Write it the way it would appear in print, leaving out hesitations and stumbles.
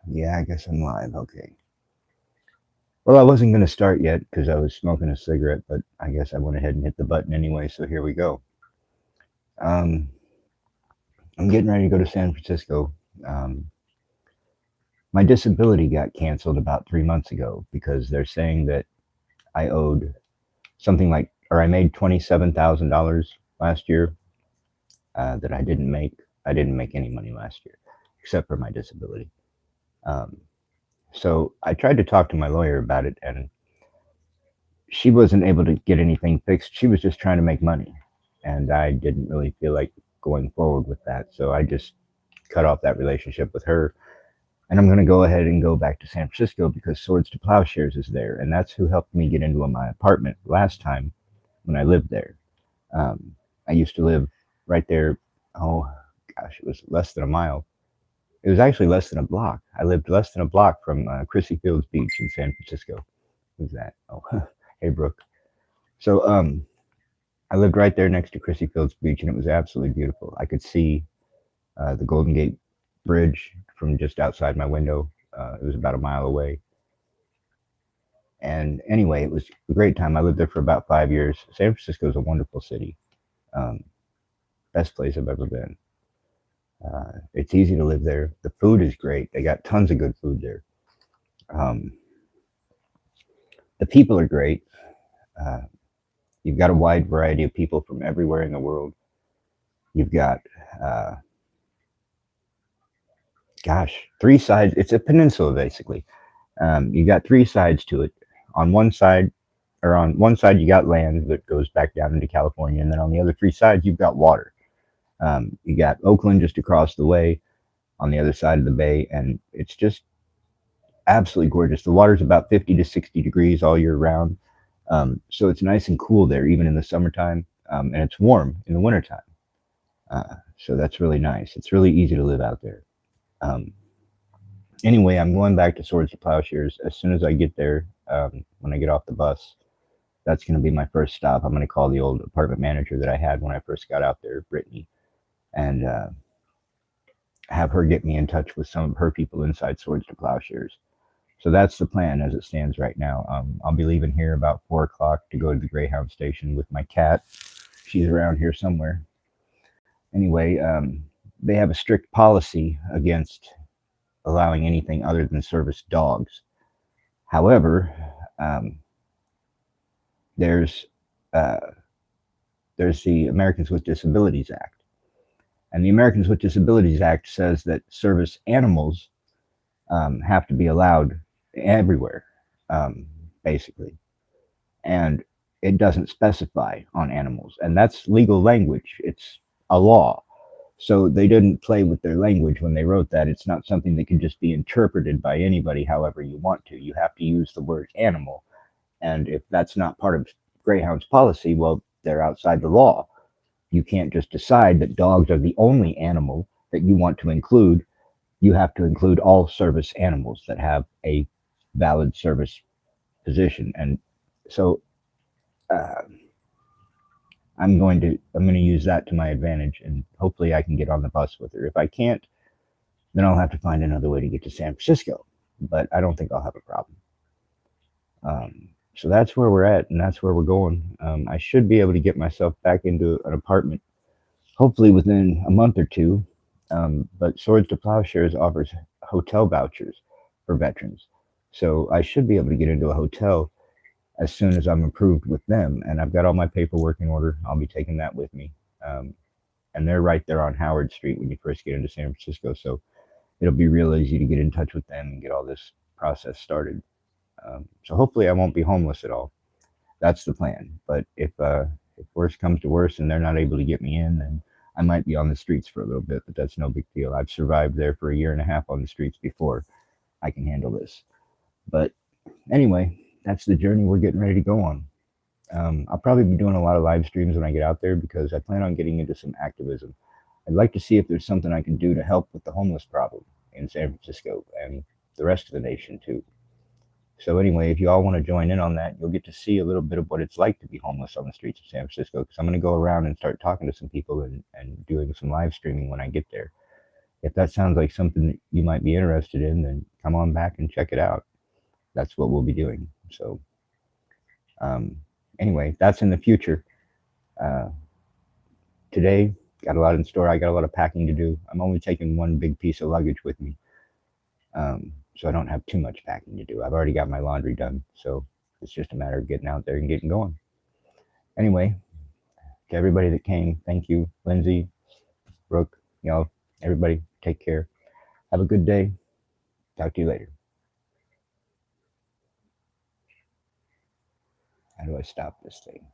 Yeah, I guess I'm live. Okay. Well, I wasn't going to start yet because I was smoking a cigarette, but I guess I went ahead and hit the button anyway, so here we go. Um, I'm getting ready to go to San Francisco. Um, my disability got canceled about 3 months ago because they're saying that I owed something like, or I made $27,000 last year that I didn't make. I didn't make any money last year except for my disability. Um, so I tried to talk to my lawyer about it, and she wasn't able to get anything fixed. She was just trying to make money. And I didn't really feel like going forward with that. So I just cut off that relationship with her. And I'm going to go ahead and go back to San Francisco because Swords to Plowshares is there. And that's who helped me get into my apartment last time when I lived there. Um, I used to live right there. Oh, gosh, it was less than a mile. It was actually less than a block. I lived less than a block from Crissy Fields Beach in San Francisco. Who's that? Oh, hey, Brooke. So, I lived right there next to Crissy Fields Beach, and it was absolutely beautiful. I could see the Golden Gate Bridge from just outside my window. It was about a mile away. And anyway, it was a great time. I lived there for about 5 years. San Francisco is a wonderful city. Um, Best place I've ever been. It's easy to live there. The food is great. They got tons of good food there. Um, the people are great. Uh, you've got a wide variety of people from everywhere in the world. You've got uh, three sides. It's a peninsula basically. You got three sides to it. On one side, or on one side, you got land that goes back down into California, and then on the other three sides, you've got water. You got Oakland just across the way on the other side of the bay, and it's just absolutely gorgeous. The water's about 50 to 60 degrees all year round, so it's nice and cool there, even in the summertime, and it's warm in the wintertime. So that's really nice. It's really easy to live out there. Um, anyway, I'm going back to Swords to Plowshares as soon as I get there. When I get off the bus, that's going to be my first stop. I'm going to call the old apartment manager that I had when I first got out there, Brittany, and have her get me in touch with some of her people inside Swords to Plowshares. So that's the plan as it stands right now. I'll be leaving here about 4 o'clock to go to the Greyhound station with my cat. She's around here somewhere. Anyway, they have a strict policy against allowing anything other than service dogs. However, um, there's uh, there's the Americans with Disabilities Act, and the Americans with Disabilities Act says that service animals have to be allowed everywhere, um, basically, and it doesn't specify on animals, and that's legal language. It's a law. So they didn't play with their language when they wrote that. It's not something that can just be interpreted by anybody however you want to. You have to use the word animal. And if that's not part of Greyhound's policy, well, they're outside the law. You can't just decide that dogs are the only animal that you want to include. You have to include all service animals that have a valid service position. And so uh, I'm going to use that to my advantage, and hopefully I can get on the bus with her. If I can't, then I'll have to find another way to get to San Francisco. But I don't think I'll have a problem. So that's where we're at, and that's where we're going. I should be able to get myself back into an apartment, hopefully within a month or two. But Swords to Plowshares offers hotel vouchers for veterans, so I should be able to get into a hotel as soon as I'm approved with them. And I've got all my paperwork in order. I'll be taking that with me. Um, and they're right there on Howard Street when you first get into San Francisco, so it'll be real easy to get in touch with them and get all this process started. So hopefully I won't be homeless at all. That's the plan. But if worse comes to worse and they're not able to get me in, then I might be on the streets for a little bit. But that's no big deal. I've survived there for a year and a half on the streets before. I can handle this. But anyway, that's the journey we're getting ready to go on. I'll probably be doing a lot of live streams when I get out there because I plan on getting into some activism. I'd like to see if there's something I can do to help with the homeless problem in San Francisco and the rest of the nation too. So anyway, if you all want to join in on that, you'll get to see a little bit of what it's like to be homeless on the streets of San Francisco. Because I'm going to go around and start talking to some people and doing some live streaming when I get there. if that sounds like something that you might be interested in, then come on back and check it out. That's what we'll be doing. So, um, anyway, that's in the future. Uh, Today, got a lot in store. I got a lot of packing to do. I'm only taking one big piece of luggage with me, so I don't have too much packing to do. I've already got my laundry done, so it's just a matter of getting out there and getting going. Anyway, to everybody that came, thank you, Lindsay, Brooke, y'all, everybody, take care. Have a good day. Talk to you later. How do I stop this thing?